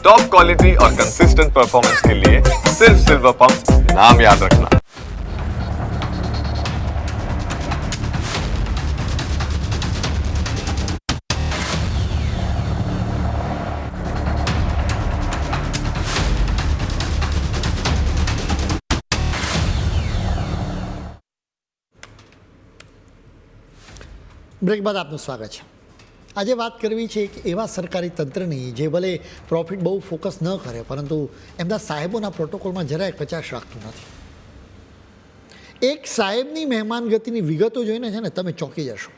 Top quality और consistent performance के लिए सिर्फ सिल्वर पंप नाम याद रखना। બ્રેક બાદ આપનું સ્વાગત છે। આજે વાત કરવી છે એક એવા સરકારી તંત્રની જે ભલે પ્રોફિટ બહુ ફોકસ ન કરે પરંતુ એમના સાહેબોના પ્રોટોકોલમાં જરાય કચાશ રાખતું નથી। એક સાહેબની મહેમાનગતિની વિગતો જોઈને છે ને તમે ચોંકી જશો।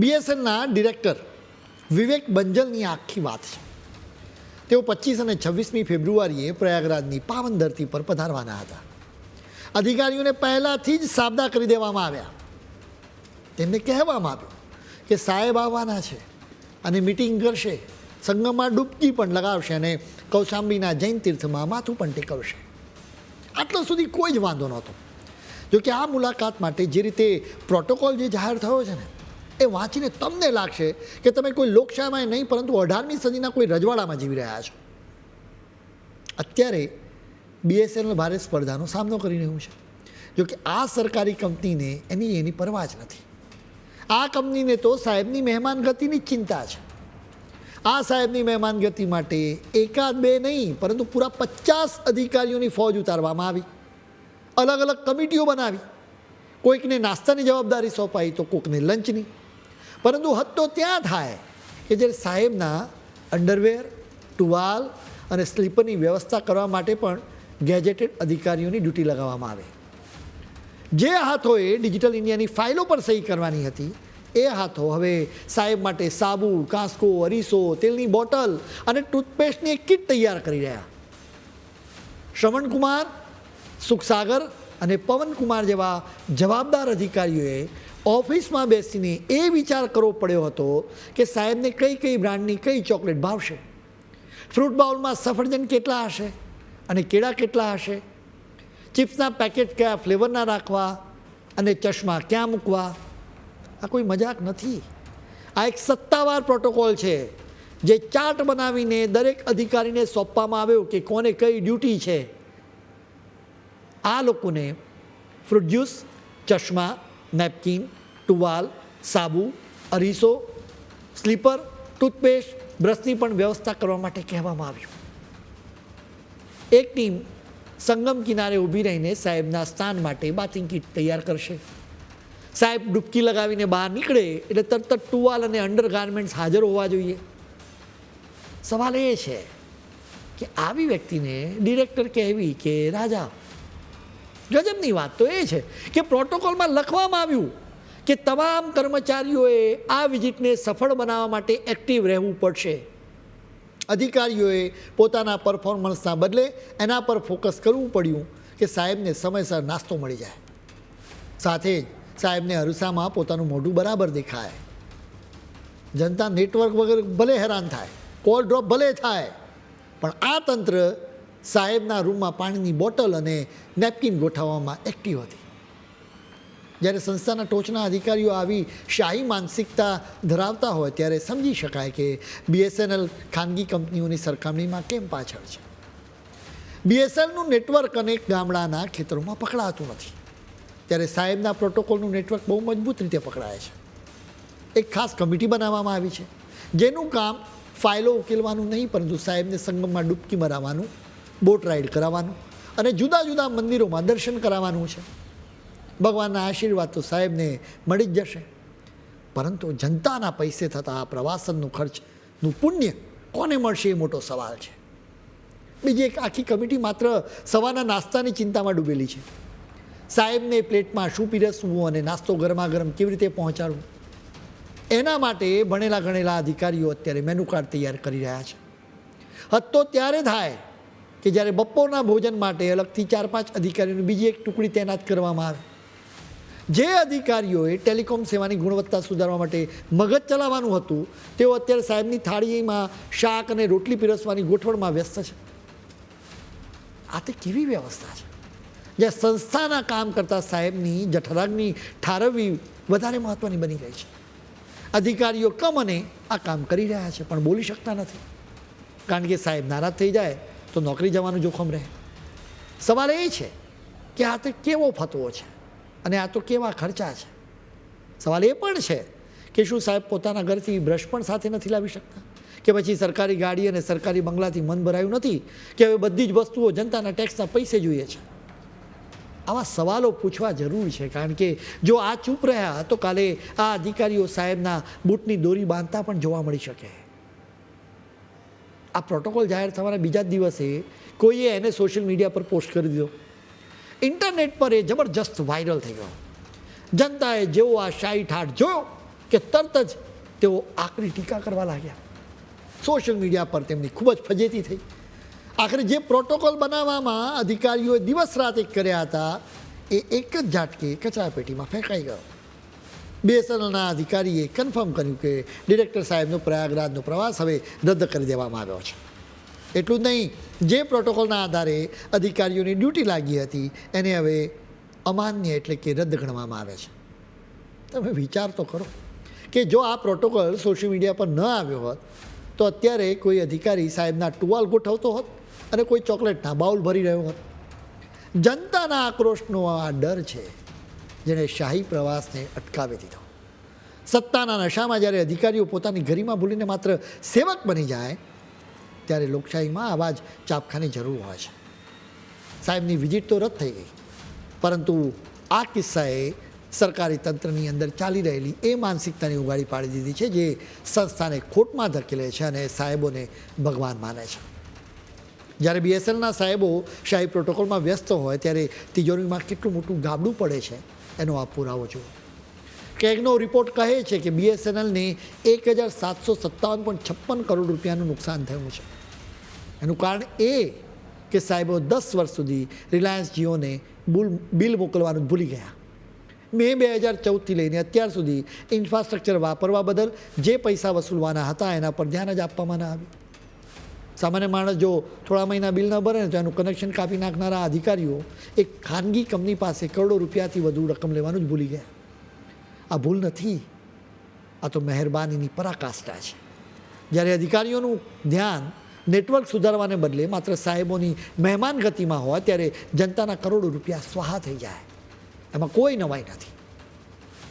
બીએસએલના ડિરેક્ટર વિવેક બંજલની આખી વાત છે। તેઓ 25 અને 26મી ફેબ્રુઆરીએ પ્રયાગરાજની પાવન ધરતી પર પધારવાના હતા। અધિકારીઓને પહેલાંથી જ સાબદા કરી દેવામાં આવ્યા। તેમને કહેવામાં આવ્યું કે સાહેબ આવવાના છે અને મિટિંગ કરશે, સંગમમાં ડૂબકી પણ લગાવશે અને કૌશાંબીના જૈન તીર્થમાં માથું પણ ટેકવશે। આટલા સુધી કોઈ જ વાંધો નહોતો। જોકે આ મુલાકાત માટે જે રીતે પ્રોટોકોલ જે જાહેર થયો છે ને એ વાંચીને તમને લાગશે કે તમે કોઈ લોકશાહીમાં નહીં પરંતુ 18મી સદીના કોઈ રજવાડામાં જીવી રહ્યા છો। અત્યારે બીએસએનએલ ભારે સ્પર્ધાનો સામનો કરી રહ્યું છે। જોકે આ સરકારી કંપનીને એની પરવા જ નથી। આ કંપનીને તો સાહેબની મહેમાનગતિની જ ચિંતા છે। આ સાહેબની મહેમાનગતિ માટે એકાદ બે નહીં પરંતુ પૂરા 50 અધિકારીઓની ફોજ ઉતારવામાં આવી। અલગ અલગ કમિટીઓ બનાવી। કોઈકને નાસ્તાની જવાબદારી સોંપાઈ તો કોઈકને લંચની। પરંતુ હદ તો ત્યાં થાય કે જે સાહેબના અંડરવેર, ટુવાલ અને સ્લીપરની વ્યવસ્થા કરવા માટે પણ ગેજેટેડ અધિકારીઓની ડ્યુટી લગાવવામાં આવે। જે હાથોએ ડિજિટલ ઇન્ડિયાની ફાઇલો પર સહી કરવાની હતી એ હાથો હવે સાહેબ માટે સાબુ, કાંસકો, અરીસો, તેલની બોટલ અને ટૂથપેસ્ટની એક કિટ તૈયાર કરી રહ્યા। શ્રવણકુમાર, સુખસાગર અને પવનકુમાર જેવા જવાબદાર અધિકારીઓએ ઓફિસમાં બેસીને એ વિચાર કરવો પડ્યો હતો કે સાહેબને કઈ કઈ બ્રાન્ડની કઈ ચોકલેટ ભાવશે, ફ્રૂટ બાઉલમાં સફરજન કેટલા હશે અને કેળા કેટલા હશે, ચિપ્સના પેકેટ કયા ફ્લેવરના રાખવા અને ચશ્મા ક્યાં મૂકવા। આ કોઈ મજાક નથી। આ એક સત્તાવાર પ્રોટોકોલ છે જે ચાર્ટ બનાવીને દરેક અધિકારીને સોંપવામાં આવ્યો કે કોને કઈ ડ્યુટી છે। આ લોકોને ફ્રૂટ જ્યુસ, ચશ્મા, નેપકિન, ટુવાલ, સાબુ, અરીસો, સ્લીપર, ટૂથપેસ્ટ, બ્રશની પણ વ્યવસ્થા કરવા માટે કહેવામાં આવ્યું। એક ટીમ સંગમ કિનારે ઊભી રહીને સાહેબના સ્થાન માટે બાથિંગ કિટ તૈયાર કરશે। સાહેબ ડૂબકી લગાવીને બહાર નીકળે એટલે તરત જ ટુવાલ અને અંડર ગાર્મેન્ટ્સ હાજર હોવા જોઈએ। સવાલ એ છે કે આવી વ્યક્તિને ડિરેક્ટર કહેવી કે રાજા? ગજબની વાત તો એ છે કે પ્રોટોકોલમાં લખવામાં આવ્યું કે તમામ કર્મચારીઓએ આ વિઝિટને સફળ બનાવવા માટે એક્ટિવ રહેવું પડશે। અધિકારીઓએ પોતાના પરફોર્મન્સના બદલે એના પર ફોકસ કરવું પડ્યું કે સાહેબને સમયસર નાસ્તો મળી જાય, સાથે જ સાહેબને અરસામાં પોતાનું મોઢું બરાબર દેખાય। જનતા નેટવર્ક વગર ભલે હેરાન થાય, કોલ ડ્રોપ ભલે થાય, પણ આ તંત્ર સાહેબના રૂમમાં પાણીની બોટલ અને નેપકિન ગોઠવવામાં એક્ટિવ હતી। જ્યારે સંસ્થાના ટોચના અધિકારીઓ આવી શાહી માનસિકતા ધરાવતા હોય ત્યારે સમજી શકાય કે બીએસએનએલ ખાનગી કંપનીઓની સરખામણીમાં કેમ પાછળ છે। બીએસએનએલનું નેટવર્ક અનેક ગામડાના ખેતરોમાં પકડાતું નથી, ત્યારે સાહેબના પ્રોટોકોલનું નેટવર્ક બહુ મજબૂત રીતે પકડાય છે। એક ખાસ કમિટી બનાવવામાં આવી છે જેનું કામ ફાઇલો ઉકેલવાનું નહીં પરંતુ સાહેબને સંગમમાં ડૂબકી મરાવવાનું, બોટ રાઇડ કરાવવાનું અને જુદા જુદા મંદિરોમાં દર્શન કરાવવાનું છે। ભગવાનના આશીર્વાદ તો સાહેબને મળી જ જશે, પરંતુ જનતાના પૈસે થતા આ પ્રવાસનનું ખર્ચનું પુણ્ય કોને મળશે એ મોટો સવાલ છે। બીજી એક આખી કમિટી માત્ર સવારના નાસ્તાની ચિંતામાં ડૂબેલી છે। સાહેબને પ્લેટમાં શું પીરસવું અને નાસ્તો ગરમા ગરમ કેવી રીતે પહોંચાડવું એના માટે ભણેલા ગણેલા અધિકારીઓ અત્યારે મેનુ કાર્ડ તૈયાર કરી રહ્યા છે। હદ તો ત્યારે થાય કે જ્યારે બપોરના ભોજન માટે અલગથી 4-5 અધિકારીઓની બીજી એક ટુકડી તૈનાત કરવામાં આવે। જે અધિકારીઓએ ટેલિકોમ સેવાની ગુણવત્તા સુધારવા માટે મગજ ચલાવવાનું હતું તેઓ અત્યારે સાહેબની થાળીમાં શાક અને રોટલી પીરસવાની ગોઠવણમાં વ્યસ્ત છે। આ તે કેવી વ્યવસ્થા છે જ્યાં સંસ્થાના કામ કરતા સાહેબની જઠરાગ્નિ ઠારવવી વધારે મહત્ત્વની બની ગઈ છે। અધિકારીઓ કમ અને આ કામ કરી રહ્યા છે પણ બોલી શકતા નથી। કારણ કે સાહેબ નારાજ થઈ જાય તો નોકરી જવાનું જોખમ રહે. સવાલ એ છે કે આ તો કેવો ફતવો છે અને આ તો કેવા ખર્ચા છે. સવાલ એ પણ છે કે શું સાહેબ પોતાના ઘરથી બ્રશ પણ સાથે નથી લાવી શકતા, કે પછી સરકારી ગાડી અને સરકારી બંગલાથી મન ભરાયું નથી, કે હવે બધી જ વસ્તુઓ જનતાના ટેક્સના પૈસે જોઈએ છે. આવા સવાલો પૂછવા જરૂર છે, કારણ કે જો આ ચૂપ રહ્યા તો કાલે આ અધિકારીઓ સાહેબના બૂટની દોરી બાંધતા પણ જોવા મળી શકે. આ પ્રોટોકોલ જાહેર થવાના બીજા જ દિવસે કોઈએ એને સોશિયલ મીડિયા પર પોસ્ટ કરી દીધો. ઇન્ટરનેટ પર એ જબરજસ્ત વાયરલ થઈ ગયો. જનતાએ જેવો આ શાહી ઠાઠ જોયો કે તરત જ તેઓ આકરી ટીકા કરવા લાગ્યા. સોશિયલ મીડિયા પર તેમની ખૂબ જ ફજેતી થઈ. આખરે જે પ્રોટોકોલ બનાવવામાં અધિકારીઓએ દિવસ રાત એક કર્યા હતા એ એક જ ઝાટકે કચરાપેટીમાં ફેંકાઈ ગયો. BSNLના અધિકારીએ કન્ફર્મ કર્યું કે ડિરેક્ટર સાહેબનો પ્રયાગરાજનો પ્રવાસ હવે રદ કરી દેવામાં આવ્યો છે. એટલું જ નહીં, જે પ્રોટોકોલના આધારે અધિકારીઓની ડ્યુટી લાગી હતી એને હવે અમાન્ય એટલે કે રદ ગણવામાં આવે છે. તમે વિચાર તો કરો કે જો આ પ્રોટોકોલ સોશિયલ મીડિયા પર ન આવ્યો હોત તો અત્યારે કોઈ અધિકારી સાહેબના ટુવાલ ગોઠવતો હોત અને કોઈ ચોકલેટના બાઉલ ભરી રહ્યો હોત. જનતાના આક્રોશનો આ ડર છે જેણે શાહી પ્રવાસને અટકાવી દીધો. સત્તાના નશામાં જ્યારે અધિકારીઓ પોતાની ગરિમા ભૂલીને માત્ર સેવક બની જાય ત્યારે લોકશાહીમાં આવા જ ચાપખાની જરૂર હોય છે. સાહેબની વિઝિટ તો રદ થઈ ગઈ, પરંતુ આ કિસ્સાએ સરકારી તંત્રની અંદર ચાલી રહેલી એ માનસિકતાની ઉગાડી પાડી દીધી છે જે સંસ્થાને ખોટમાં ધકેલે છે અને સાહેબોને ભગવાન માને છે. જ્યારે BSNLના સાહેબો શાહી પ્રોટોકોલમાં વ્યસ્ત હોય ત્યારે તિજોરીમાં કેટલું મોટું ગાબડું પડે છે એનો આ પુરાવો જુઓ. કેગનો રિપોર્ટ કહે છે કે BSNLને 1757.56 કરોડ રૂપિયાનું નુકસાન થયું છે. એનું કારણ એ કે સાહેબો 10 વર્ષ સુધી રિલાયન્સ જીઓને બિલ મોકલવાનું ભૂલી ગયા. મે 2014થી લઈને અત્યાર સુધી ઇન્ફ્રાસ્ટ્રક્ચર વાપરવા બદલ જે પૈસા વસૂલવાના હતા એના પર ધ્યાન જ આપવામાં ન આવ્યું. સામાન્ય માણસ જો થોડા મહિના બિલ ન ભરે ને તો એનું કનેક્શન કાપી નાખનારા અધિકારીઓ એક ખાનગી કંપની પાસે કરોડો રૂપિયાથી વધુ રકમ લેવાનું જ ભૂલી ગયા. આ ભૂલ નથી, આ તો મહેરબાનીની પરાકાષ્ઠા છે. જ્યારે અધિકારીઓનું ધ્યાન નેટવર્ક સુધારવાને બદલે માત્ર સાહેબોની મહેમાન ગતિમાં હોય ત્યારે જનતાના કરોડો રૂપિયા સ્વાહા થઈ જાય. એમાં કોઈ નવાઈ નથી.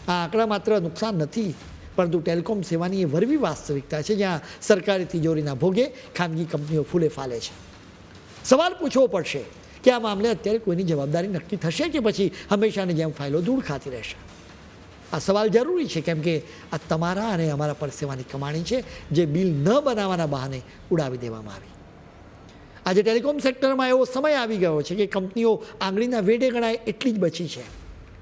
આ આંકડા માત્ર નુકસાન નથી, પરંતુ ટેલિકોમ સેવાની એ વરવી વાસ્તવિકતા છે જ્યાં સરકારી તિજોરીના ભોગે ખાનગી કંપનીઓ ફૂલે ફાલે છે. સવાલ પૂછવો પડશે કે આ મામલે અત્યારે કોઈની જવાબદારી નક્કી થશે કે પછી હંમેશાની જેમ ફાઇલો ધૂળ ખાતી રહેશે. આ સવાલ જરૂરી છે કેમ કે આ તમારા અને અમારા પરસેવાની કમાણી છે જે બિલ ન બનાવવાના બહાને ઉડાવી દેવામાં આવી. આજે ટેલિકોમ સેક્ટરમાં એવો સમય આવી ગયો છે કે કંપનીઓ આંગળીના વેઢે ગણાય એટલી જ બચી છે.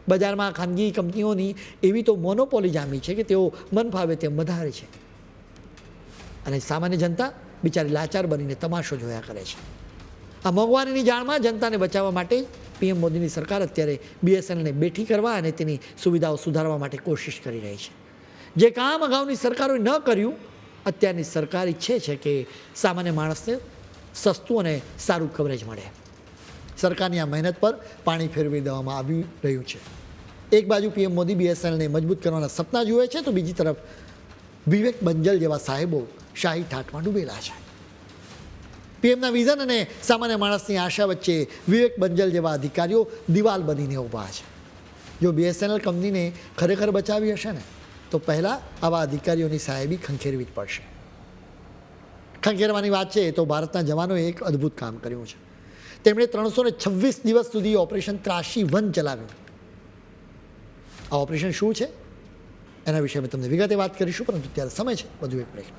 બજારમાં ખાનગી કંપનીઓની એવી તો મોનોપોલી જામી છે કે તેઓ મન ફાવે તેમ વધારે છે અને સામાન્ય જનતા બિચારી લાચાર બનીને તમાશો જોયા કરે છે. આ મોંઘવારીની જાળમાં જનતાને બચાવવા માટે PM મોદીની સરકાર અત્યારે BSNLને બેઠી કરવા અને તેની સુવિધાઓ સુધારવા માટે કોશિશ કરી રહી છે. જે કામ અગાઉની સરકારોએ ન કર્યું, અત્યારની સરકાર ઈચ્છે છે કે સામાન્ય માણસને સસ્તું અને સારું કવરેજ મળે. સરકારની આ મહેનત પર પાણી ફેરવી દેવામાં આવી રહ્યું છે. એક બાજુ PM મોદી BSNLને મજબૂત કરવાના સપના જુએ છે તો બીજી તરફ વિવેક બંજલ જેવા સાહેબો શાહી ઠાઠમાં ડૂબેલા છે. PMના વિઝન અને સામાન્ય માણસની આશા વચ્ચે વિવેક બંજલ જેવા અધિકારીઓ દિવાલ બનીને ઊભા છે. જો BSNL કંપનીને ખરેખર બચાવી હશે ને તો પહેલાં આવા અધિકારીઓની સાહેબી ખંખેરવી જ પડશે. ખંખેરવાની વાત છે તો ભારતના જવાનોએ એક અદ્ભુત કામ કર્યું છે. તેમણે 326 દિવસ સુધી ઓપરેશન ત્રાસી વન ચલાવ્યું. આ ઓપરેશન શું છે એના વિશે અમે તમને વિગતે વાત કરીશું, પરંતુ ત્યારે સમય છે વધુ એક બ્રેકનો.